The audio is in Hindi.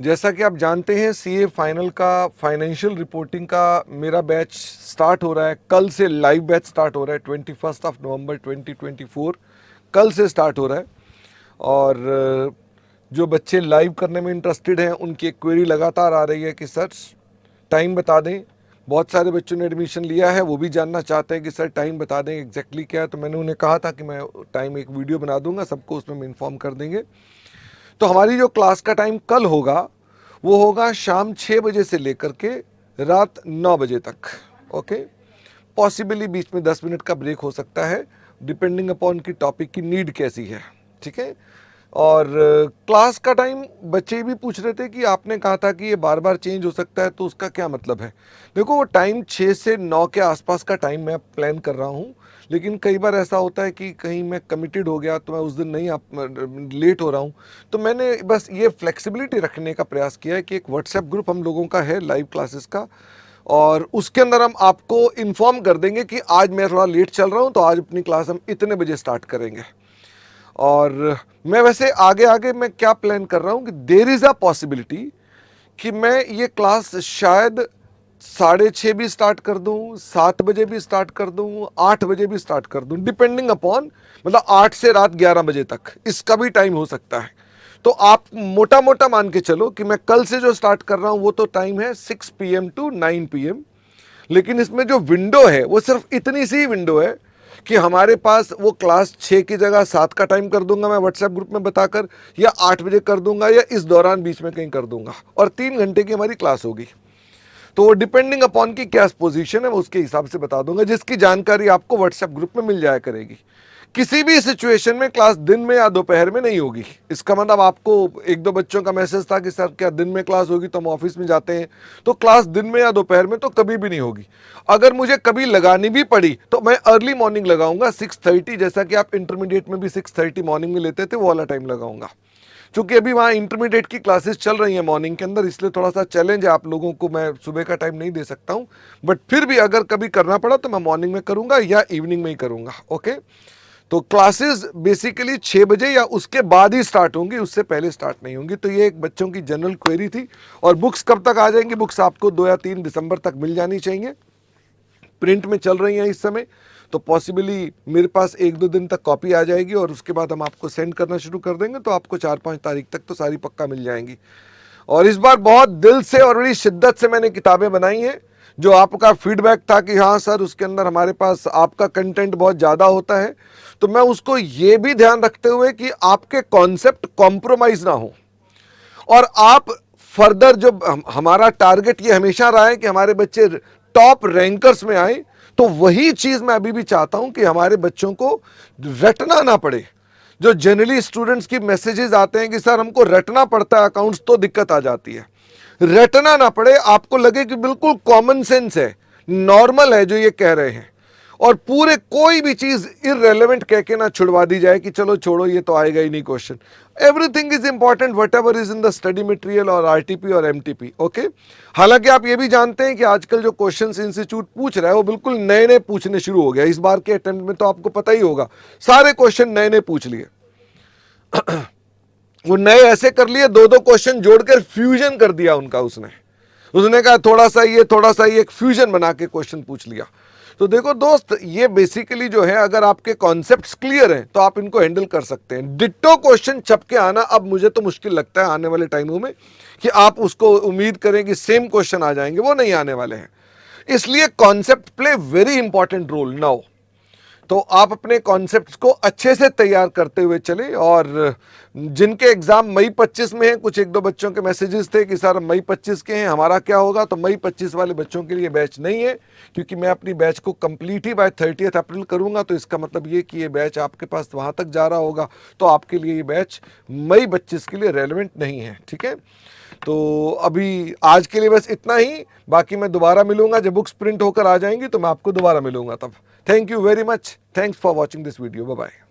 जैसा कि आप जानते हैं सीए फाइनल का फाइनेंशियल रिपोर्टिंग का मेरा बैच स्टार्ट हो रहा है। कल से लाइव बैच स्टार्ट हो रहा है 21 नवंबर 2024 कल से स्टार्ट हो रहा है। और जो बच्चे लाइव करने में इंटरेस्टेड हैं उनकी एक क्वेरी लगातार आ रही है कि सर टाइम बता दें। बहुत सारे बच्चों ने एडमिशन लिया है, वो भी जानना चाहते हैं कि सर टाइम बता दें एग्जैक्टली क्या है। तो मैंने उन्हें कहा था कि मैं टाइम एक वीडियो बना दूंगा, सबको उसमें इन्फॉर्म कर देंगे। तो हमारी जो क्लास का टाइम कल होगा वो होगा शाम 6 बजे से लेकर के रात 9 बजे तक। ओके, पॉसिबली बीच में 10 मिनट का ब्रेक हो सकता है, डिपेंडिंग अपॉन की टॉपिक की नीड कैसी है। ठीक है। और क्लास का टाइम बच्चे भी पूछ रहे थे कि आपने कहा था कि ये बार बार चेंज हो सकता है, तो उसका क्या मतलब है। देखो, वो टाइम 6 से 9 के आसपास का टाइम मैं प्लान कर रहा हूँ, लेकिन कई बार ऐसा होता है कि कहीं मैं कमिटेड हो गया तो मैं उस दिन नहीं लेट हो रहा हूँ। तो मैंने बस ये फ्लेक्सिबिलिटी रखने का प्रयास किया है कि एक व्हाट्सएप ग्रुप हम लोगों का है लाइव क्लासेस का, और उसके अंदर हम आपको इन्फॉर्म कर देंगे कि आज मैं थोड़ा लेट चल रहा हूँ तो आज अपनी क्लास हम इतने बजे स्टार्ट करेंगे। और मैं वैसे आगे आगे मैं क्या प्लान कर रहा हूँ कि देर इज़ अ पॉसिबिलिटी कि मैं ये क्लास शायद 6:30 भी स्टार्ट कर दूं, 7 बजे भी स्टार्ट कर दूं, 8 बजे भी स्टार्ट कर दूं, डिपेंडिंग अपॉन, मतलब 8 से रात 11 बजे तक इसका भी टाइम हो सकता है। तो आप मोटा मोटा मान के चलो कि मैं कल से जो स्टार्ट कर रहा हूं वो तो टाइम है 6 PM टू 9 PM, लेकिन इसमें जो विंडो है वो सिर्फ इतनी सी विंडो है कि हमारे पास वो क्लास 6 की जगह 7 का टाइम कर दूंगा मैं व्हाट्सएप ग्रुप में बताकर, या 8 बजे कर दूंगा, या इस दौरान बीच में कहीं कर दूंगा, और 3 घंटे की हमारी क्लास होगी। तो वो डिपेंडिंग अपॉन की क्या पोजीशन है, मैं उसके हिसाब से बता दूंगा, जिसकी जानकारी आपको व्हाट्सएप ग्रुप में मिल जाया करेगी। किसी भी सिचुएशन में क्लास दिन में या दोपहर में नहीं होगी। इसका मतलब आपको एक दो बच्चों का मैसेज था कि सर क्या दिन में क्लास होगी, तो हम ऑफिस में जाते हैं, तो क्लास दिन में या दोपहर में तो कभी भी नहीं होगी। अगर मुझे कभी लगानी भी पड़ी तो मैं अर्ली मॉर्निंग लगाऊंगा 6:30, जैसा कि आप इंटरमीडिएट में भी 6:30 मॉर्निंग में लेते थे, वो वाला टाइम लगाऊंगा। क्योंकि अभी वहाँ इंटरमीडिएट की क्लासेस चल रही हैं मॉर्निंग के अंदर, इसलिए थोड़ा सा चैलेंज है आप लोगों को, मैं सुबह का टाइम नहीं दे सकता हूँ। बट फिर भी अगर कभी करना पड़ा तो मैं मॉर्निंग में करूँगा या इवनिंग में ही करूँगा। ओके, तो क्लासेस बेसिकली 6 बजे या उसके बाद ही स्टार्ट होंगी, उससे पहले स्टार्ट नहीं होंगी। तो ये एक बच्चों की जनरल क्वेरी थी। और बुक्स कब तक आ जाएंगी? बुक्स आपको 2 या 3 दिसंबर तक मिल जानी चाहिए। प्रिंट में चल रही हैं इस समय, तो पॉसिबली मेरे पास 1-2 दिन तक कॉपी आ जाएगी, और उसके बाद हम आपको सेंड करना शुरू कर देंगे, तो आपको 4-5 तारीख तक तो सारी पक्का मिल जाएंगी। और इस बार बहुत दिल से और बड़ी शिद्दत से मैंने किताबें बनाई हैं। जो आपका फीडबैक था कि हाँ सर उसके अंदर हमारे पास आपका कंटेंट बहुत ज़्यादा होता है, तो मैं उसको ये भी ध्यान रखते हुए कि आपके कॉन्सेप्ट कॉम्प्रोमाइज ना हो, और आप फर्दर जो हमारा टारगेट ये हमेशा रहा है कि हमारे बच्चे टॉप रैंकर्स में आए, तो वही चीज मैं अभी भी चाहता हूं कि हमारे बच्चों को रटना ना पड़े। जो जनरली स्टूडेंट्स की मैसेजेस आते हैं कि सर हमको रटना पड़ता है अकाउंट्स, तो दिक्कत आ जाती है। रटना ना पड़े, आपको लगे कि बिल्कुल कॉमन सेंस है, नॉर्मल है जो ये कह रहे हैं, और पूरे कोई भी चीज इररेलेवेंट कह के ना छुड़वा दी जाए कि चलो छोड़ो ये तो आएगा ही नहीं question. Everything is important what ever is in the study material और आरटीपी और एमटीपी। ओके, हालांकि आप ये भी जानते हैं कि आजकल जो क्वेश्चन इंस्टीट्यूट पूछ रहा है वो बिल्कुल नए नए पूछने शुरू हो गया। इस बार के अटेम्प्ट में तो आपको पता ही होगा, सारे क्वेश्चन नए नए पूछ लिए। वो नए ऐसे कर लिए, 2-2 क्वेश्चन जोड़कर फ्यूजन कर दिया उनका। उसने कहा थोड़ा सा ये एक फ्यूजन बना के क्वेश्चन पूछ लिया। तो देखो दोस्त, ये बेसिकली जो है, अगर आपके कॉन्सेप्ट्स क्लियर हैं तो आप इनको हैंडल कर सकते हैं। डिट्टो क्वेश्चन छप के आना अब मुझे तो मुश्किल लगता है आने वाले टाइमों में, कि आप उसको उम्मीद करें कि सेम क्वेश्चन आ जाएंगे, वो नहीं आने वाले हैं। इसलिए concept play very important role now. तो आप अपने कॉन्सेप्ट्स को अच्छे से तैयार करते हुए चले। और जिनके एग्जाम मई 25 में है, कुछ 1-2 बच्चों के मैसेजेस थे कि सर मई 25 के हैं, हमारा क्या होगा? तो मई 25 वाले बच्चों के लिए बैच नहीं है, क्योंकि मैं अपनी बैच को कंप्लीट ही बाय 30 अप्रैल करूंगा। तो इसका मतलब ये कि ये बैच आपके पास वहां तक जा रहा होगा, तो आपके लिए ये बैच मई 25 के लिए रेलेवेंट नहीं है। ठीक है, तो अभी आज के लिए बस इतना ही। बाकी मैं दोबारा मिलूंगा जब बुक्स प्रिंट होकर आ जाएंगी, तो मैं आपको दोबारा मिलूंगा तब। Thank you very much, thanks for watching this video, bye bye.